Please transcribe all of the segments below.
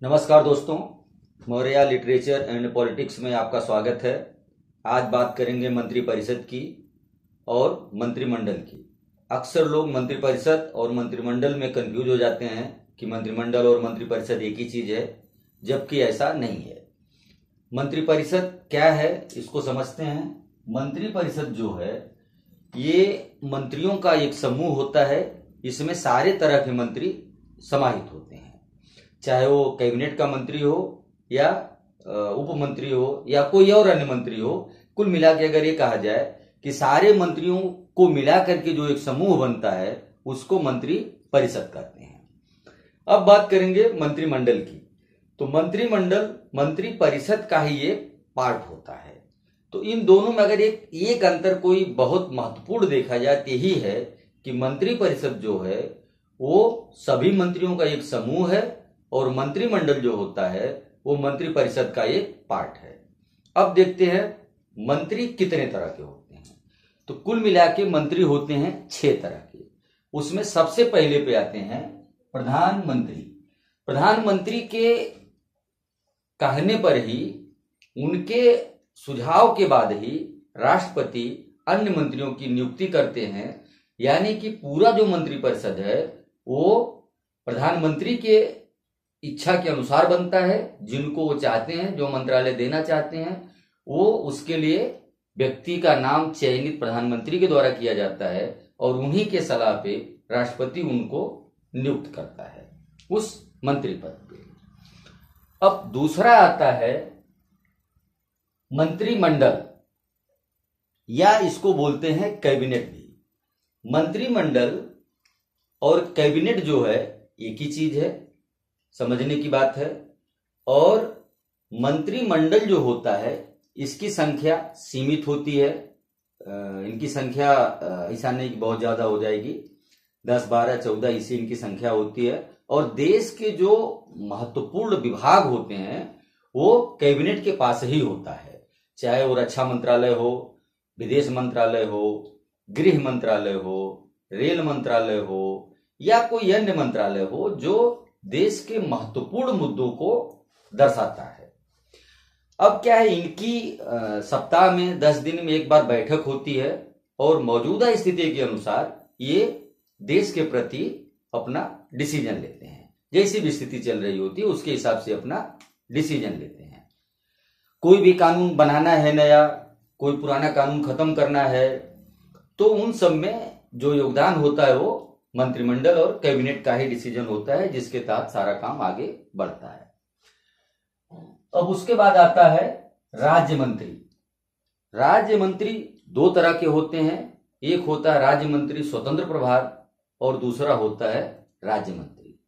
नमस्कार दोस्तों, Maurya literature and politics में आपका स्वागत है। आज बात करेंगे मंत्रिपरिषद की और मंत्रिमंडल की। अक्सर लोग मंत्रिपरिषद और मंत्रिमंडल में कंफ्यूज हो जाते हैं कि मंत्रिमंडल और मंत्रिपरिषद एक ही चीज है, जबकि ऐसा नहीं है। मंत्रिपरिषद क्या है इसको समझते हैं। मंत्रिपरिषद जो है ये मंत्रियों का एक समूह होता है। इसमें सारे तरह के मंत्री समाहित होते हैं, चाहे वो कैबिनेट का मंत्री हो या उप मंत्री हो या कोई और अन्य मंत्री हो। कुल मिला के अगर ये कहा जाए कि सारे मंत्रियों को मिला करके जो एक समूह बनता है उसको मंत्री परिषद कहते हैं। अब बात करेंगे मंत्रिमंडल की। तो मंत्रिमंडल मंत्री परिषद का ही एक पार्ट होता है। तो इन दोनों में अगर एक अंतर कोई बहुत महत्वपूर्ण देखा जाए तो यही है कि मंत्री परिषद जो है वो सभी मंत्रियों का एक समूह है और मंत्रिमंडल जो होता है वो मंत्री परिषद का एक पार्ट है। अब देखते हैं मंत्री कितने तरह के होते हैं। तो कुल मिला के मंत्री होते हैं 6 तरह के। उसमें सबसे पहले पे आते हैं प्रधानमंत्री। प्रधानमंत्री के कहने पर ही, उनके सुझाव के बाद ही राष्ट्रपति अन्य मंत्रियों की नियुक्ति करते हैं। यानी कि पूरा जो मंत्रिपरिषद है वो प्रधानमंत्री के इच्छा के अनुसार बनता है। जिनको वो चाहते हैं, जो मंत्रालय देना चाहते हैं, वो उसके लिए व्यक्ति का नाम चयनित प्रधानमंत्री के द्वारा किया जाता है और उन्हीं के सलाह पे राष्ट्रपति उनको नियुक्त करता है उस मंत्री पद पे। अब दूसरा आता है मंत्रिमंडल, या इसको बोलते हैं कैबिनेट भी। मंत्रिमंडल और कैबिनेट जो है एक ही चीज है, समझने की बात है। और मंत्रिमंडल जो होता है इसकी संख्या सीमित होती है। इनकी संख्या ऐसा नहीं कि बहुत ज्यादा हो जाएगी, 10, 12, 14 इसी इनकी संख्या होती है। और देश के जो महत्वपूर्ण विभाग होते हैं वो कैबिनेट के पास ही होता है, चाहे वो रक्षा मंत्रालय हो, विदेश मंत्रालय हो, गृह मंत्रालय हो, रेल मंत्रालय हो या कोई अन्य मंत्रालय हो जो देश के महत्वपूर्ण मुद्दों को दर्शाता है। अब क्या है, इनकी सप्ताह में 10 दिन में एक बार बैठक होती है और मौजूदा स्थिति के अनुसार ये देश के प्रति अपना डिसीजन लेते हैं। जैसी भी स्थिति चल रही होती है उसके हिसाब से अपना डिसीजन लेते हैं। कोई भी कानून बनाना है नया, कोई पुराना कानून खत्म करना है, तो उन सब में जो योगदान होता है वो मंत्रिमंडल और कैबिनेट का ही डिसीजन होता है, जिसके तहत सारा काम आगे बढ़ता है। अब उसके बाद आता है राज्य मंत्री। राज्य मंत्री 2 तरह के होते हैं। एक होता है राज्य मंत्री स्वतंत्र प्रभार और दूसरा होता है राज्य मंत्री।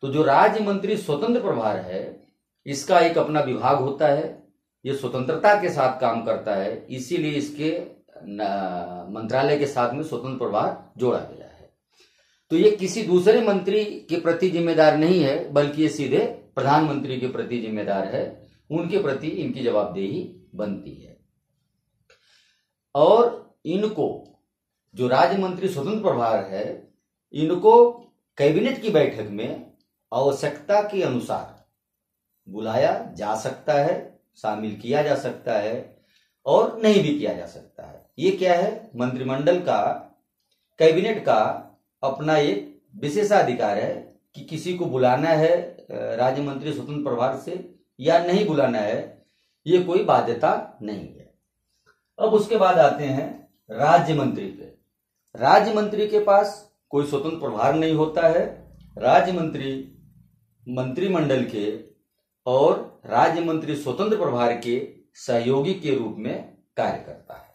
तो जो राज्य मंत्री स्वतंत्र प्रभार है इसका एक अपना विभाग होता है। ये स्वतंत्रता के साथ काम करता है, इसीलिए इसके मंत्रालय के साथ में स्वतंत्र प्रभार जोड़ा गया है। तो ये किसी दूसरे मंत्री के प्रति जिम्मेदार नहीं है, बल्कि ये सीधे प्रधानमंत्री के प्रति जिम्मेदार है। उनके प्रति इनकी जवाबदेही बनती है। और इनको, जो राज्य मंत्री स्वतंत्र प्रभार है, इनको कैबिनेट की बैठक में आवश्यकता के अनुसार बुलाया जा सकता है, शामिल किया जा सकता है और नहीं भी किया जा सकता है। ये क्या है, मंत्रिमंडल का, कैबिनेट का अपना एक विशेषाधिकार है कि किसी को बुलाना है राज्य मंत्री स्वतंत्र प्रभार से या नहीं बुलाना है, ये कोई बाध्यता नहीं है। अब उसके बाद आते हैं राज्य मंत्री पे। राज्य मंत्री के पास कोई स्वतंत्र प्रभार नहीं होता है। राज्य मंत्री मंत्रिमंडल के और राज्य मंत्री स्वतंत्र प्रभार के सहयोगी के रूप में कार्य करता है।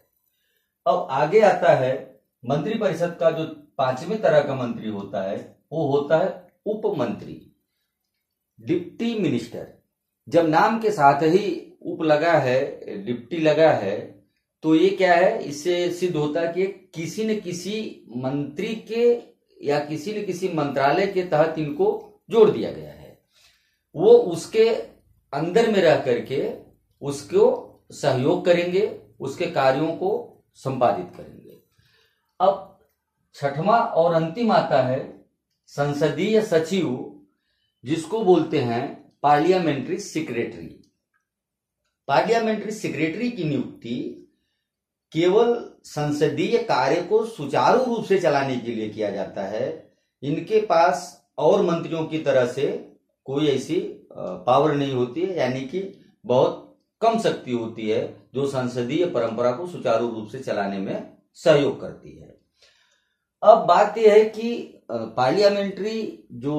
अब आगे आता है मंत्रिपरिषद का जो 5वें तरह का मंत्री होता है वो होता है उप मंत्री, डिप्टी मिनिस्टर। जब नाम के साथ ही उप लगा है, डिप्टी लगा है, तो ये क्या है, इससे सिद्ध होता है कि किसी न किसी मंत्री के या किसी न किसी मंत्रालय के तहत इनको जोड़ दिया गया है। वो उसके अंदर में रह करके उसको सहयोग करेंगे, उसके कार्यों को संपादित करेंगे। अब 6वां और अंतिम आता है संसदीय सचिव, जिसको बोलते हैं पार्लियामेंट्री सेक्रेटरी। पार्लियामेंट्री सेक्रेटरी की नियुक्ति केवल संसदीय कार्य को सुचारू रूप से चलाने के लिए किया जाता है। इनके पास और मंत्रियों की तरह से कोई ऐसी पावर नहीं होती है, यानी कि बहुत कम शक्ति होती है जो संसदीय परंपरा को सुचारू रूप से चलाने में सहयोग करती है। अब बात यह है कि पार्लियामेंट्री जो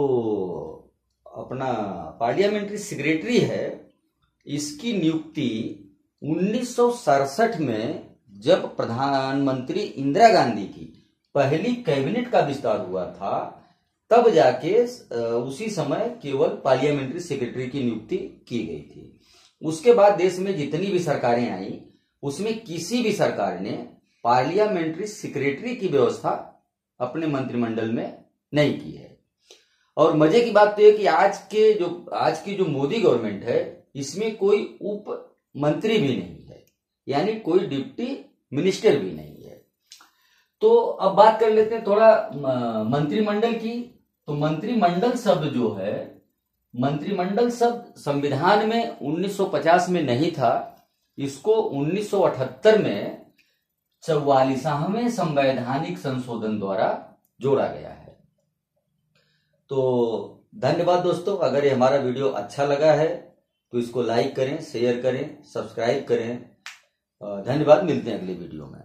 अपना पार्लियामेंट्री सेक्रेटरी है, इसकी नियुक्ति 1967 में जब प्रधानमंत्री इंदिरा गांधी की पहली कैबिनेट का विस्तार हुआ था, तब जाके उसी समय केवल पार्लियामेंट्री सेक्रेटरी की नियुक्ति की गई थी। उसके बाद देश में जितनी भी सरकारें आई, उसमें किसी भी सरकार ने पार्लियामेंट्री सेक्रेटरी की व्यवस्था अपने मंत्रिमंडल में नहीं की है। और मजे की बात तो यह कि आज की जो मोदी गवर्नमेंट है, इसमें कोई उप मंत्री भी नहीं है, यानी कोई डिप्टी मिनिस्टर भी नहीं है। तो अब बात कर लेते हैं थोड़ा मंत्रिमंडल की। तो मंत्रिमंडल शब्द जो है, मंत्रिमंडल शब्द संविधान में 1950 में नहीं था। इसको 1978 में 44वें संवैधानिक संशोधन द्वारा जोड़ा गया है। तो धन्यवाद दोस्तों। अगर ये हमारा वीडियो अच्छा लगा है तो इसको लाइक करें, शेयर करें, सब्सक्राइब करें। धन्यवाद। मिलते हैं अगले वीडियो में।